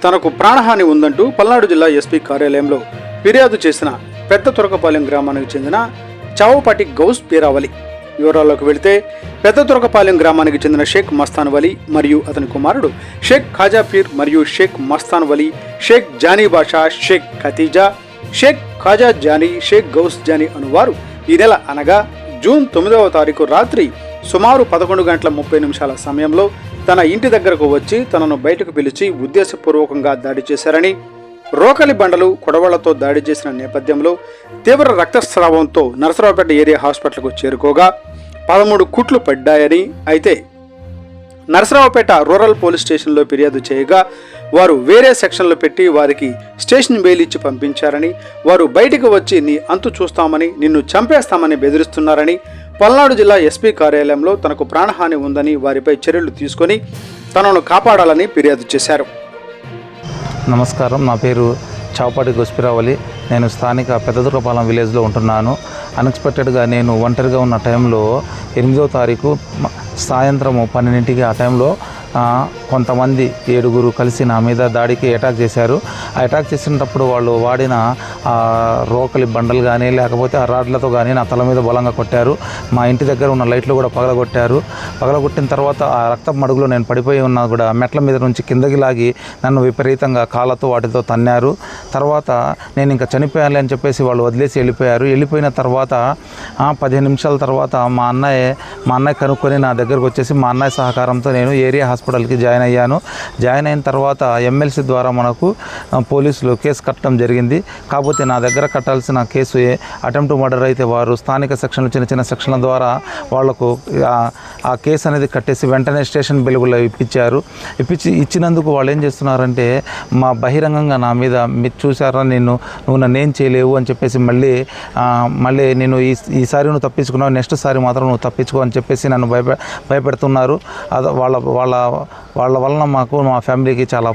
తనకు ప్రాణహాని ఉందంటూ పల్నాడు జిల్లా ఎస్పీ కార్యాలయంలో ఫిర్యాదు చేసిన పెద్ద తురకపాలెం గ్రామానికి చెందిన చావుపాటి గౌస్ పీరావలి. వివరాల్లోకి వెళితే పెద్ద తురకపాలెం గ్రామానికి చెందిన షేక్ మస్తాన్ వలి మరియు అతని కుమారుడు షేక్ ఖాజాపీర్ మరియు షేక్ మస్తాన్ వలి, షేక్ జానీ బాషా, షేక్ ఖతీజా, షేక్ ఖాజా జానీ, షేక్ గౌస్ జానీ అనువారు ఈ నెల అనగా జూన్ 9వ తారీఖు రాత్రి సుమారు 11:30 సమయంలో తన ఇంటి దగ్గరకు వచ్చి తనను బయటకు పిలిచి ఉద్దేశపూర్వకంగా దాడి చేశారని, రోకలి బండలు కొడవళ్లతో దాడి చేసిన నేపథ్యంలో తీవ్ర రక్తస్రావంతో నరసరావుపేట ఏరియా హాస్పిటల్కు చేరుకోగా 13 కుట్లు పడ్డాయని, అయితే నరసరావుపేట రూరల్ పోలీస్ స్టేషన్లో ఫిర్యాదు చేయగా వారు వేరే సెక్షన్లో పెట్టి వారికి స్టేషన్ బెయిల్ ఇచ్చి పంపించారని, వారు బయటకు వచ్చి నీ అంతు చూస్తామని, నిన్ను చంపేస్తామని బెదిరిస్తున్నారని, పల్నాడు జిల్లా ఎస్పీ కార్యాలయంలో తనకు ప్రాణహాని ఉందని వారిపై చర్యలు తీసుకొని తనను కాపాడాలని ఫిర్యాదు చేశారు. నమస్కారం, నా పేరు చావుపాటి గౌస్ పీరావలి. నేను స్థానిక పెద్దదుర్గపాలెం విలేజ్లో ఉంటున్నాను. అన్ఎక్స్పెక్టెడ్గా నేను ఒంటరిగా ఉన్న టైంలో 8వ తారీఖు సాయంత్రం 12ంటికి ఆ టైంలో కొంతమంది 7గురు కలిసి నా మీద దాడికి అటాక్ చేశారు. ఆ అటాక్ చేసినప్పుడు వాళ్ళు వాడిన రోకలి బండలు కానీ లేకపోతే ఆ రాడ్లతో కానీ నా తల మీద బలంగా కొట్టారు. మా ఇంటి దగ్గర ఉన్న లైట్లు కూడా పగలగొట్టారు. పగలగొట్టిన తర్వాత ఆ రక్తం మడుగులో నేను పడిపోయి ఉన్నా కూడా మెట్ల మీద నుంచి కిందకి లాగి నన్ను విపరీతంగా కాళ్ళతో వాటితో తన్నారు. తర్వాత నేను ఇంకా చనిపోయాలి అని చెప్పేసి వాళ్ళు వదిలేసి వెళ్ళిపోయారు. వెళ్ళిపోయిన తర్వాత 15 నిమిషాల తర్వాత మా అన్నయ్య కనుక్కొని నా దగ్గరకు వచ్చేసి మా అన్నయ్య సహకారంతో నేను ఏరియా హాస్పిటల్కి జాయిన్ అయ్యాను. జాయిన్ అయిన తర్వాత ఎమ్మెల్సీ ద్వారా మనకు పోలీసులు కేసు కట్టడం జరిగింది. కాకపోతే నా దగ్గర కట్టాల్సిన కేసు అటెంప్ట్ మర్డర్ అయితే వారు స్థానిక సెక్షన్లు చిన్న సెక్షన్ల ద్వారా వాళ్లకు ఆ కేసు అనేది కట్టేసి వెంటనే స్టేషన్ బెలుగులో ఇచ్చినందుకు వాళ్ళు ఏం చేస్తున్నారంటే మా బహిరంగంగా నా మీద మీరు చూసారా నువ్వు నన్ను ఏం చేయలేవు అని చెప్పేసి మళ్ళీ నేను ఈసారి నువ్వు తప్పించుకున్నావు, నెక్స్ట్ సారి మాత్రం నువ్వు తప్పించుకో అని చెప్పేసి నన్ను భయపెడుతున్నారు. వాళ్ళ వలన మా ఫ్యామిలీకి చాలా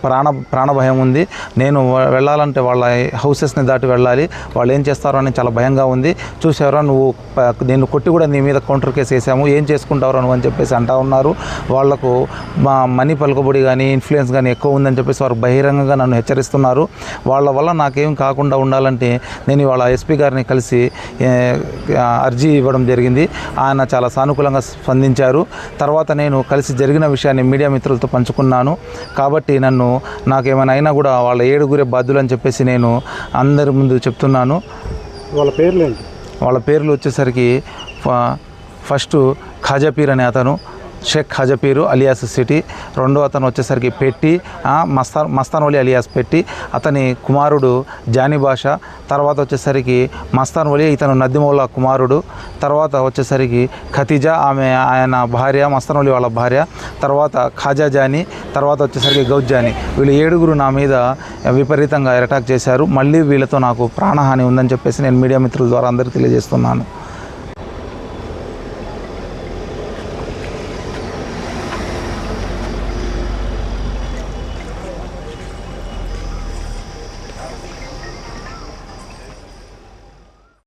ప్రాణ భయం ఉంది. నేను వెళ్ళాలంటే వాళ్ళ హౌసెస్ని దాటి వెళ్ళాలి. వాళ్ళు ఏం చేస్తారో అని చాలా భయంగా ఉంది. చూసారా నేను కొట్టి కూడా నీ మీద కౌంటర్ కేసు వేసాము, ఏం చేసుకుంటారో నువ్వు అని చెప్పేసి అంటా ఉన్నారు. వాళ్లకు మా మనీ పలుకుబడి కానీ ఇన్ఫ్లుయెన్స్ కానీ ఎక్కువ ఉందని చెప్పేసి వారు బహిరంగంగా నన్ను హెచ్చరిస్తున్నారు. వాళ్ళ వల్ల నాకేం కాకుండా ఉండాలంటే నేను ఇవాళ ఎస్పీ గారిని కలిసి అర్జీ ఇవ్వడం జరిగింది. ఆయన చాలా సానుకూలంగా స్పందించారు. తర్వాత నేను కలిసి జరిగిన విషయాన్ని మీడియా మిత్రులతో పంచుకున్నాను. కాబట్టి నాకేమైనా అయినా కూడా వాళ్ళ 7గురే బాధ్యులు అని చెప్పేసి నేను అందరి ముందు చెప్తున్నాను. వాళ్ళ పేర్లు వచ్చేసరికి ఫస్ట్ ఖాజాపీర్ అనే అతను, షేక్ ఖాజాపీరు అలియాస్ సిటీ. రెండో అతను వచ్చేసరికి పెట్టి మస్తాన్ వలి అలియాస్ పెట్టి, అతని కుమారుడు జానీ బాషా. తర్వాత వచ్చేసరికి మస్తాన్ వలి ఇతను నద్దిమౌలా కుమారుడు. తర్వాత వచ్చేసరికి ఖతీజా ఆయన భార్య, మస్తాన్ వలి వాళ్ళ భార్య. తర్వాత ఖాజా జానీ, తర్వాత వచ్చేసరికి గౌజ్ జానీ. వీళ్ళు 7గురు నా మీద విపరీతంగా అటాక్ చేశారు. మళ్ళీ వీళ్ళతో నాకు ప్రాణహాని ఉందని చెప్పేసి నేను మీడియా మిత్రుల ద్వారా అందరికీ తెలియజేస్తున్నాను.